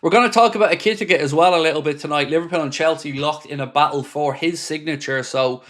We're going to talk about Ekitike as well a little bit tonight. Liverpool and Chelsea locked in a battle for his signature. So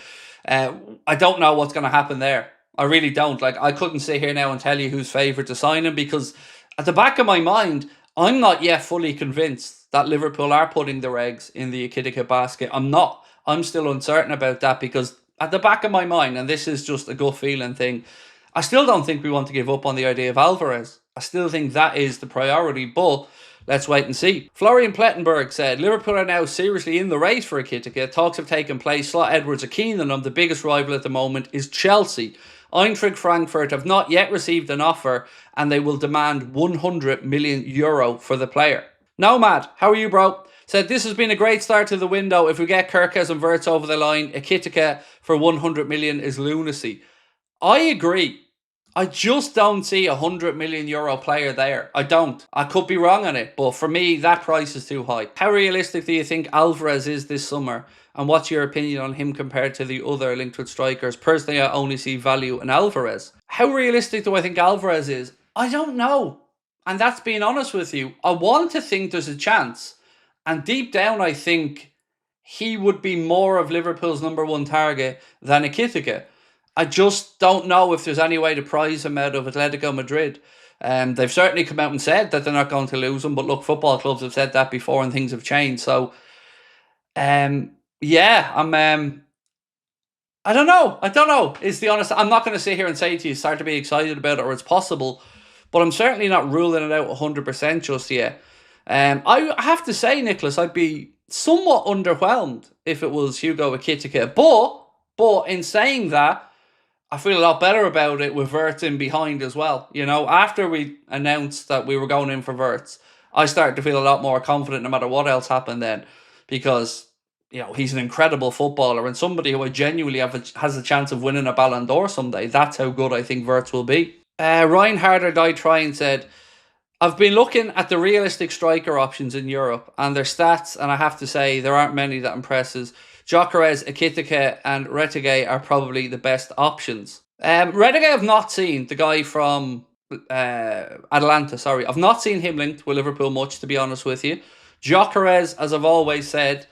I don't know what's going to happen there. I really don't. Like, I couldn't sit here now and tell you who's favourite to sign him, because at the back of my mind, I'm not yet fully convinced that Liverpool are putting their eggs in the Ekitike basket. I'm not. I'm still uncertain about that, because at the back of my mind, and this is just a gut feeling thing, I still don't think we want to give up on the idea of Alvarez. I still think that is the priority, but let's wait and see. Florian Plettenberg said, Liverpool are now seriously in the race for Ekitike. Talks have taken place. Slot Edwards are keen on him. The biggest rival at the moment is Chelsea. Eintracht Frankfurt have not yet received an offer, and they will demand €100 million for the player. Nomad, how are you, bro? Said, this has been a great start to the window. If we get Kirkes and Wirtz over the line, Ekitike for 100 million is lunacy. I agree. I just don't see a €100 million player there. I don't. I could be wrong on it, but for me, that price is too high. How realistic do you think Alvarez is this summer? And what's your opinion on him compared to the other linked with strikers? Personally, I only see value in Alvarez. How realistic do I think Alvarez is? I don't know. And that's being honest with you. I want to think there's a chance. And deep down, I think he would be more of Liverpool's number one target than Ekitike. I just don't know if there's any way to prize him out of Atletico Madrid. They've certainly come out and said that they're not going to lose him. But look, football clubs have said that before and things have changed. So, yeah, I don't know. Is the honest. I'm not going to sit here and say to you, start to be excited about it or it's possible. But I'm certainly not ruling it out 100% just yet. I have to say, Nicholas, I'd be somewhat underwhelmed if it was Hugo Ekitike. But in saying that, I feel a lot better about it with Wirtz in behind as well. You know, after we announced that we were going in for Wirtz, I started to feel a lot more confident no matter what else happened then. Because, you know, he's an incredible footballer and somebody who I genuinely has a chance of winning a Ballon d'Or someday. That's how good I think Wirtz will be. Ryan Harder died trying said, I've been looking at the realistic striker options in Europe and their stats, and I have to say there aren't many that impresses. Gyökeres, Ekitike and Retegay are probably the best options. Retegay I've not seen, the guy from Atalanta, sorry. I've not seen him linked with Liverpool much, to be honest with you. Gyökeres, as I've always said,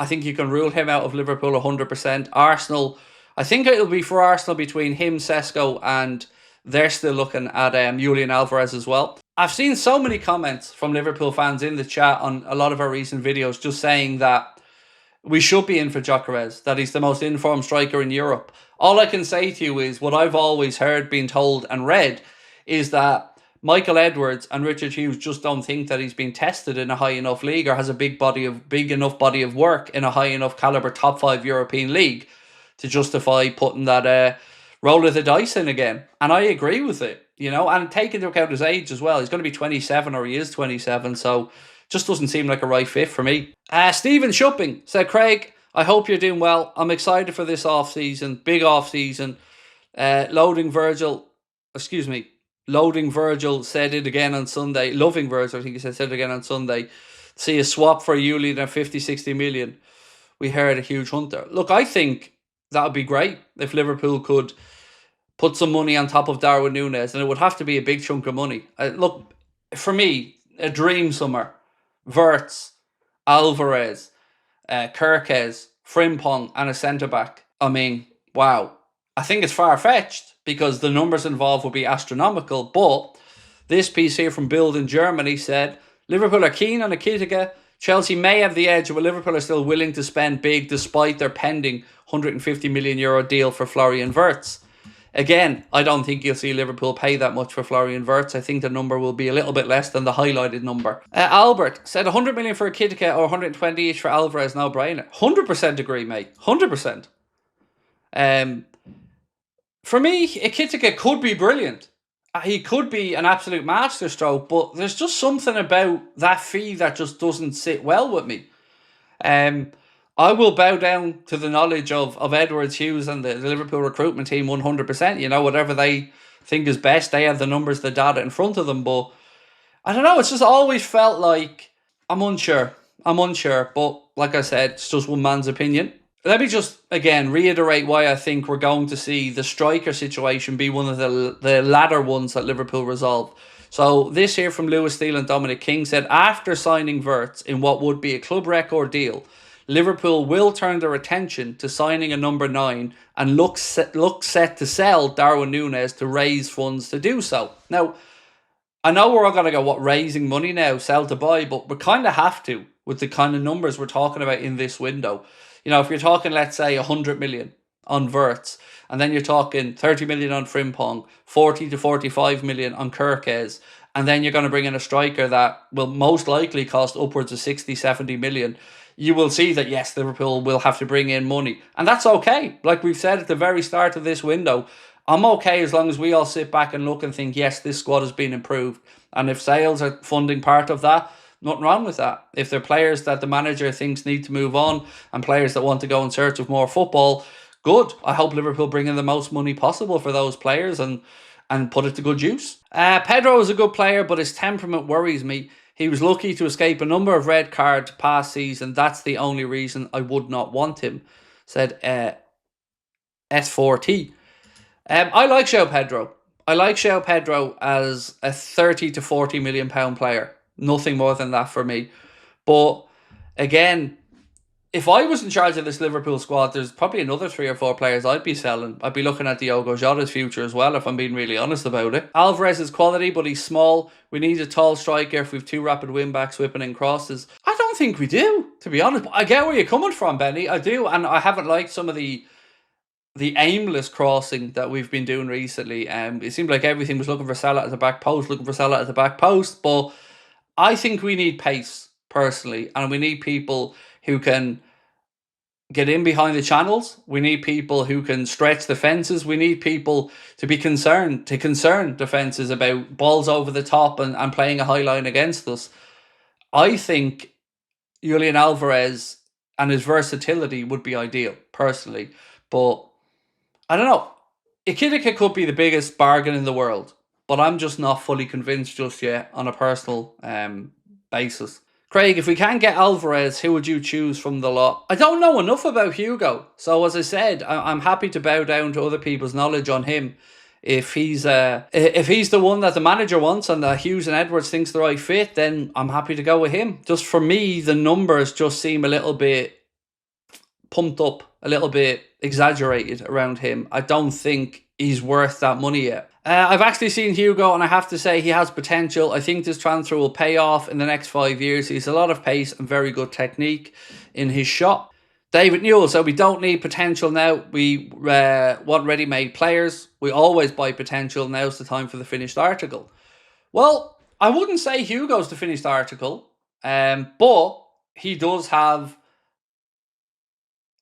I think you can rule him out of Liverpool 100%. Arsenal, I think it'll be for Arsenal between him, Sesko, and they're still looking at Julian Alvarez as well. I've seen so many comments from Liverpool fans in the chat on a lot of our recent videos just saying that we should be in for Gyökeres, that he's the most informed striker in Europe. All I can say to you is what I've always heard, been told and read is that Michael Edwards and Richard Hughes just don't think that he's been tested in a high enough league or has a big enough body of work in a high enough caliber top 5 European league to justify putting that roll of the dice in again. And I agree with it, you know, and take into account his age as well. He's going to be 27 or he is 27, so just doesn't seem like a right fit for me. Stephen Shupping said, Craig, I hope you're doing well. I'm excited for this off-season, big off-season. Loading Virgil said it again on Sunday. Loving Virgil, I think he said it again on Sunday. See a swap for Julian at 50-60 million. We heard a huge hunter. Look, I think that would be great if Liverpool could put some money on top of Darwin Núñez, and it would have to be a big chunk of money. Look, for me, a dream summer. Wirtz, Alvarez, Kirkes, Frimpong and a centre-back. I mean, wow. I think it's far-fetched because the numbers involved will be astronomical, but this piece here from Bild in Germany said, Liverpool are keen on Ekitike. Chelsea may have the edge, but Liverpool are still willing to spend big despite their pending €150 million deal for Florian Wirtz. Again, I don't think you'll see Liverpool pay that much for Florian Wirtz. I think the number will be a little bit less than the highlighted number. Albert said 100 million for Ekitike or 120 each for Alvarez, no brainer. 100% agree, mate. 100%. For me, Ekitike could be brilliant. He could be an absolute masterstroke, but there's just something about that fee that just doesn't sit well with me. I will bow down to the knowledge of Edwards, Hughes and the Liverpool recruitment team 100%. You know, whatever they think is best, they have the numbers, the data in front of them. But I don't know, it's just always felt like I'm unsure. But like I said, it's just one man's opinion. Let me just, again, reiterate why I think we're going to see the striker situation be one of the latter ones that Liverpool resolve. So this here from Lewis Steele and Dominic King said, after signing Wirtz in what would be a club record deal, Liverpool will turn their attention to signing a number 9 and look set to sell Darwin Núñez to raise funds to do so. Now, I know we're all going to go, what, raising money now, sell to buy, but we kind of have to with the kind of numbers we're talking about in this window. You know, if you're talking, let's say, 100 million on Wirtz, and then you're talking 30 million on Frimpong, 40 to 45 million on Kirkes, and then you're going to bring in a striker that will most likely cost upwards of 60, 70 million, you will see that, yes, Liverpool will have to bring in money. And that's okay. Like we've said at the very start of this window, I'm okay as long as we all sit back and look and think, yes, this squad has been improved. And if sales are funding part of that, nothing wrong with that. If they're players that the manager thinks need to move on and players that want to go in search of more football, good. I hope Liverpool bring in the most money possible for those players and put it to good use. Pedro is a good player, but his temperament worries me. He was lucky to escape a number of red cards past season. That's the only reason I would not want him, said S4T. I like João Pedro. I like João Pedro as a 30 to 40 million pound player. Nothing more than that for me. But again, if I was in charge of this Liverpool squad, there's probably another 3 or 4 players I'd be selling. I'd be looking at Diogo Jota's future as well, if I'm being really honest about it. Alvarez is quality, but he's small. We need a tall striker if we've 2 rapid wing-backs whipping in crosses. I don't think we do, to be honest. I get where you're coming from, Benny. I do, and I haven't liked some of the aimless crossing that we've been doing recently. It seemed like everything was looking for Salah at the back post, but I think we need pace, personally, and we need people who can get in behind the channels. We need people who can stretch the fences. We need people to be concern defences about balls over the top and playing a high line against us. I think Julian Alvarez and his versatility would be ideal, personally. But I don't know. Ekitike could be the biggest bargain in the world, but I'm just not fully convinced just yet on a personal basis. Craig, if we can't get Alvarez, who would you choose from the lot? I don't know enough about Hugo. So as I said, I'm happy to bow down to other people's knowledge on him. If he's the one that the manager wants and that Hughes and Edwards thinks the right fit, then I'm happy to go with him. Just for me, the numbers just seem a little bit pumped up, a little bit exaggerated around him. I don't think he's worth that money yet. I've actually seen Hugo, and I have to say he has potential. I think this transfer will pay off in the next 5 years. He's a lot of pace and very good technique in his shot. David Newell, so we don't need potential now. We want ready-made players. We always buy potential. Now's the time for the finished article. Well, I wouldn't say Hugo's the finished article, but he does have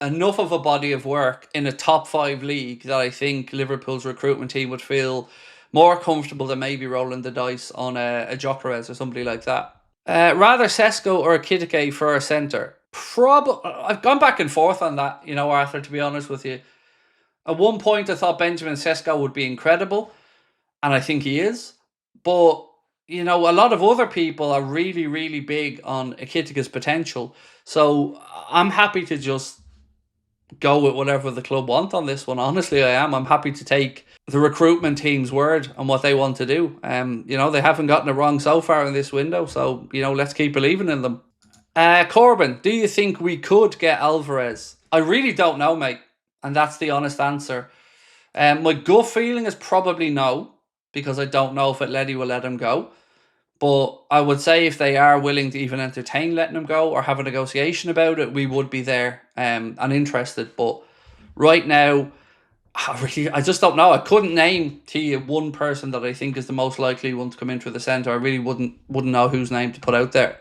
enough of a body of work in a top 5 league that I think Liverpool's recruitment team would feel more comfortable than maybe rolling the dice on a Gyökeres or somebody like that. Rather Sesko or Ekitike for a centre. I've gone back and forth on that, Arthur, to be honest with you. At one point, I thought Benjamin Sesko would be incredible, and I think he is. But, a lot of other people are really, really big on Ekitike's potential. So I'm happy to just go with whatever the club want on this one. Honestly, I am. I'm happy to take the recruitment team's word on what they want to do. They haven't gotten it wrong so far in this window, so, let's keep believing in them. Corbin, do you think we could get Alvarez? I really don't know, mate, and that's the honest answer. My gut feeling is probably no, because I don't know if Atleti will let him go. But I would say if they are willing to even entertain letting him go or have a negotiation about it, we would be there and interested. But right now, I just don't know. I couldn't name to you one person that I think is the most likely one to come in for the centre. I really wouldn't know whose name to put out there.